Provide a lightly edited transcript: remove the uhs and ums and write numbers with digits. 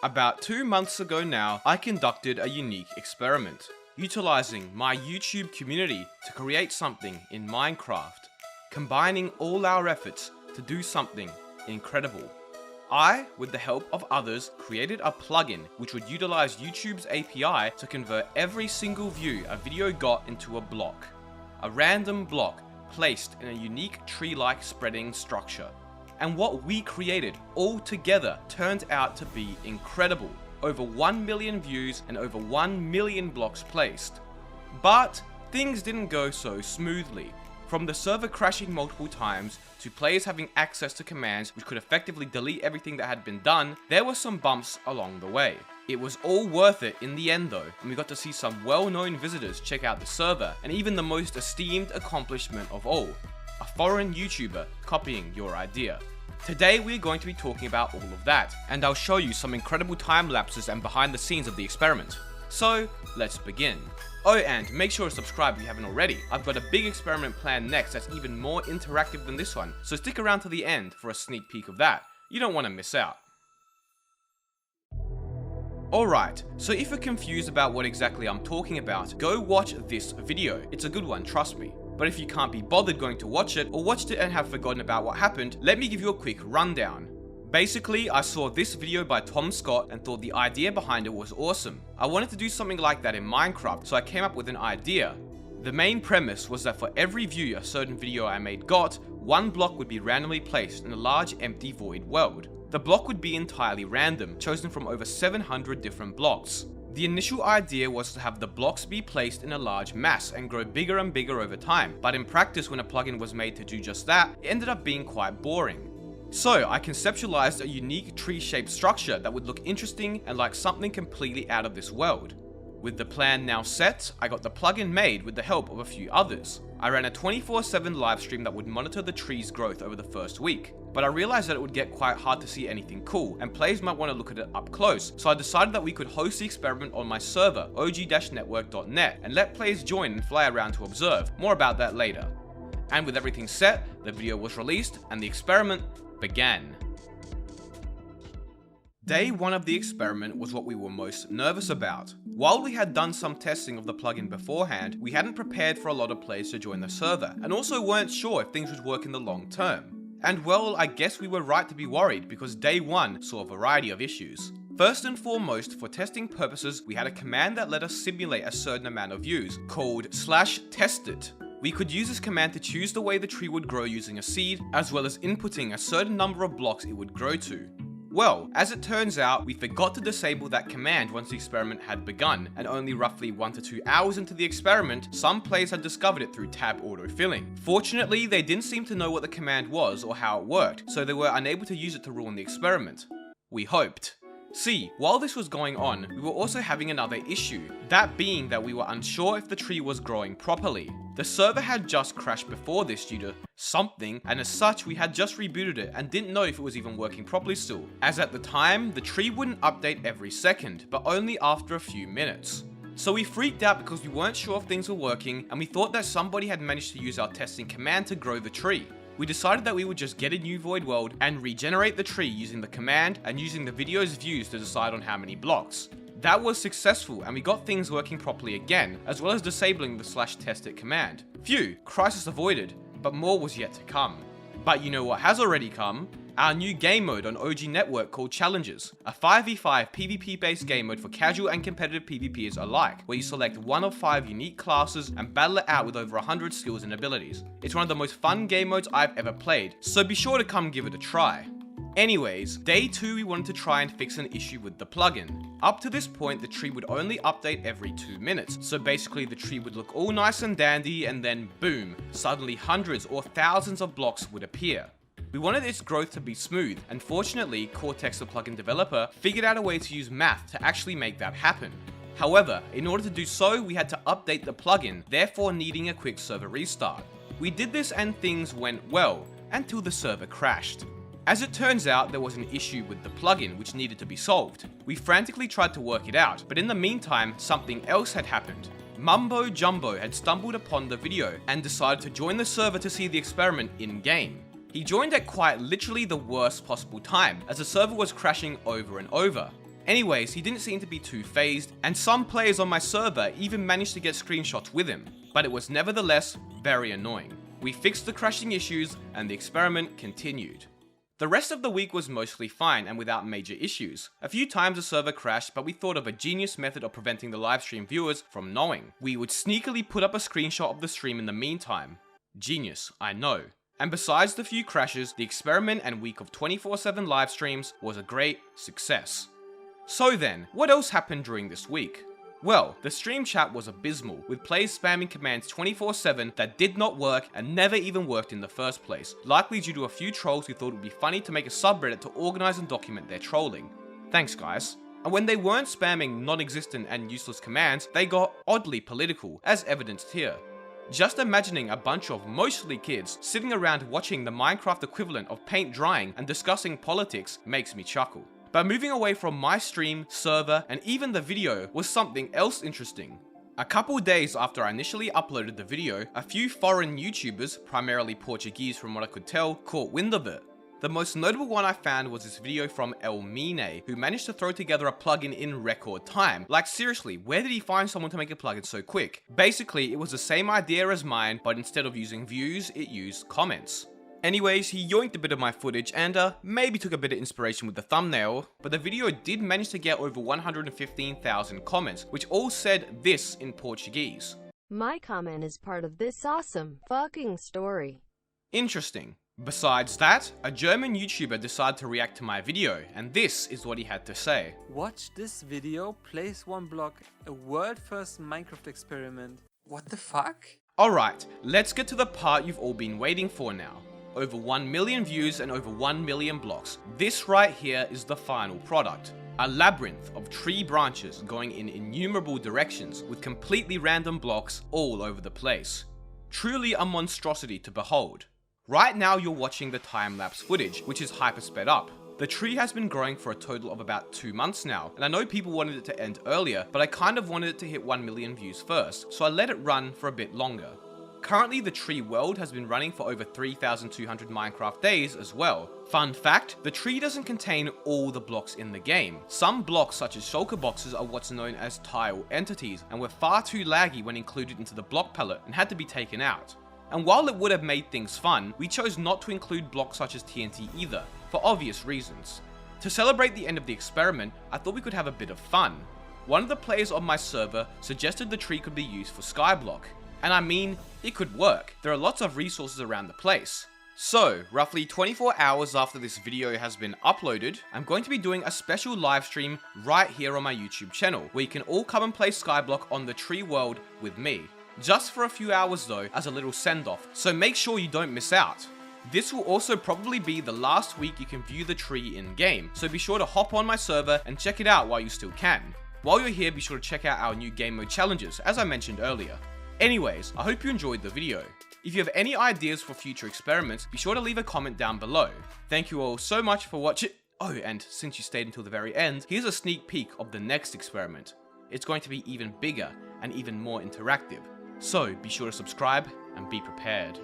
About 2 months ago now, I conducted a unique experiment, utilizing my YouTube community to create something in Minecraft, combining all our efforts to do something incredible. I, with the help of others, created a plugin which would utilize YouTube's API to convert every single view a video got into a block. A random block placed in a unique tree-like spreading structure. And what we created all together turned out to be incredible. Over 1 million views and over 1 million blocks placed. But things didn't go so smoothly. From the server crashing multiple times to players having access to commands which could effectively delete everything that had been done, there were some bumps along the way. It was all worth it in the end though, and we got to see some well-known visitors check out the server, and even the most esteemed accomplishment of all, a foreign YouTuber copying your idea. Today we're going to be talking about all of that, and I'll show you some incredible time lapses and behind the scenes of the experiment. So, let's begin. Oh, and make sure to subscribe if you haven't already. I've got a big experiment planned next that's even more interactive than this one, so stick around to the end for a sneak peek of that. You don't want to miss out. Alright, so if you're confused about what exactly I'm talking about, go watch this video. It's a good one, trust me. But if you can't be bothered going to watch it, or watched it and have forgotten about what happened, let me give you a quick rundown. Basically, I saw this video by Tom Scott and thought the idea behind it was awesome. I wanted to do something like that in Minecraft, so I came up with an idea. The main premise was that for every view a certain video I made got, one block would be randomly placed in a large empty void world. The block would be entirely random, chosen from over 700 different blocks. The initial idea was to have the blocks be placed in a large mass and grow bigger and bigger over time, but in practice when a plugin was made to do just that, it ended up being quite boring. So I conceptualized a unique tree-shaped structure that would look interesting and like something completely out of this world. With the plan now set, I got the plugin made with the help of a few others. I ran a 24/7 livestream that would monitor the tree's growth over the first week, but I realized that it would get quite hard to see anything cool, and players might want to look at it up close, so I decided that we could host the experiment on my server, og-network.net, and let players join and fly around to observe. More about that later. And with everything set, the video was released, and the experiment began. Day 1 of the experiment was what we were most nervous about. While we had done some testing of the plugin beforehand, we hadn't prepared for a lot of players to join the server, and also weren't sure if things would work in the long term. And well, I guess we were right to be worried, because day 1 saw a variety of issues. First and foremost, for testing purposes, we had a command that let us simulate a certain amount of views, called /testit. We could use this command to choose the way the tree would grow using a seed, as well as inputting a certain number of blocks it would grow to. Well, as it turns out, we forgot to disable that command once the experiment had begun, and only roughly 1 to 2 hours into the experiment, some players had discovered it through tab autofilling. Fortunately, they didn't seem to know what the command was or how it worked, so they were unable to use it to ruin the experiment. We hoped. See, while this was going on, we were also having another issue, that being that we were unsure if the tree was growing properly. The server had just crashed before this due to something, and as such we had just rebooted it and didn't know if it was even working properly still, as at the time, the tree wouldn't update every second, but only after a few minutes. So we freaked out because we weren't sure if things were working, and we thought that somebody had managed to use our testing command to grow the tree. We decided that we would just get a new void world and regenerate the tree using the command and using the video's views to decide on how many blocks. That was successful, and we got things working properly again, as well as disabling the /testit command. Phew, crisis avoided, but more was yet to come. But you know what has already come? Our new game mode on OG Network called Challenges, a 5v5 PvP based game mode for casual and competitive PvPers alike, where you select one of 5 unique classes and battle it out with over 100 skills and abilities. It's one of the most fun game modes I've ever played, so be sure to come give it a try. Anyways, day 2 we wanted to try and fix an issue with the plugin. Up to this point, the tree would only update every 2 minutes, so basically the tree would look all nice and dandy, and then boom, suddenly hundreds or thousands of blocks would appear. We wanted its growth to be smooth, and fortunately, Cortex, the plugin developer, figured out a way to use math to actually make that happen. However, in order to do so, we had to update the plugin, therefore needing a quick server restart. We did this and things went well, until the server crashed. As it turns out, there was an issue with the plugin which needed to be solved. We frantically tried to work it out, but in the meantime, something else had happened. Mumbo Jumbo had stumbled upon the video and decided to join the server to see the experiment in-game. He joined at quite literally the worst possible time, as the server was crashing over and over. Anyways, he didn't seem to be too phased, and some players on my server even managed to get screenshots with him, but it was nevertheless very annoying. We fixed the crashing issues, and the experiment continued. The rest of the week was mostly fine and without major issues. A few times the server crashed, but we thought of a genius method of preventing the livestream viewers from knowing. We would sneakily put up a screenshot of the stream in the meantime. Genius, I know. And besides the few crashes, the experiment and week of 24/7 live streams was a great success. So then, what else happened during this week? Well, the stream chat was abysmal, with players spamming commands 24/7 that did not work and never even worked in the first place, likely due to a few trolls who thought it would be funny to make a subreddit to organize and document their trolling. Thanks guys. And when they weren't spamming non-existent and useless commands, they got oddly political, as evidenced here. Just imagining a bunch of mostly kids sitting around watching the Minecraft equivalent of paint drying and discussing politics makes me chuckle. But moving away from my stream, server, and even the video was something else interesting. A couple days after I initially uploaded the video, a few foreign YouTubers, primarily Portuguese from what I could tell, caught wind of it. The most notable one I found was this video from El Mine, who managed to throw together a plugin in record time. Like seriously, where did he find someone to make a plugin so quick? Basically, it was the same idea as mine, but instead of using views, it used comments. Anyways, he yoinked a bit of my footage and maybe took a bit of inspiration with the thumbnail, but the video did manage to get over 115,000 comments, which all said this in Portuguese. My comment is part of this awesome fucking story. Interesting. Besides that, a German YouTuber decided to react to my video, and this is what he had to say. Watch this video, place one block, a world first Minecraft experiment. What the fuck? Alright, let's get to the part you've all been waiting for now. Over 1 million views and over 1 million blocks. This right here is the final product. A labyrinth of tree branches going in innumerable directions with completely random blocks all over the place. Truly a monstrosity to behold. Right now you're watching the time-lapse footage, which is hyper sped up. The tree has been growing for a total of about 2 months now, and I know people wanted it to end earlier, but I kind of wanted it to hit 1 million views first, so I let it run for a bit longer. Currently, the tree world has been running for over 3,200 Minecraft days as well. Fun fact, the tree doesn't contain all the blocks in the game. Some blocks, such as shulker boxes, are what's known as tile entities, and were far too laggy when included into the block palette and had to be taken out. And while it would have made things fun, we chose not to include blocks such as TNT either, for obvious reasons. To celebrate the end of the experiment, I thought we could have a bit of fun. One of the players on my server suggested the tree could be used for skyblock. And I mean, it could work. There are lots of resources around the place. So, roughly 24 hours after this video has been uploaded, I'm going to be doing a special live stream right here on my YouTube channel, where you can all come and play Skyblock on the tree world with me. Just for a few hours though, as a little send-off, so make sure you don't miss out. This will also probably be the last week you can view the tree in-game, so be sure to hop on my server and check it out while you still can. While you're here, be sure to check out our new game mode challenges, as I mentioned earlier. Anyways, I hope you enjoyed the video. If you have any ideas for future experiments, be sure to leave a comment down below. Thank you all so much for watching. Oh, and since you stayed until the very end, here's a sneak peek of the next experiment. It's going to be even bigger and even more interactive. So be sure to subscribe and be prepared.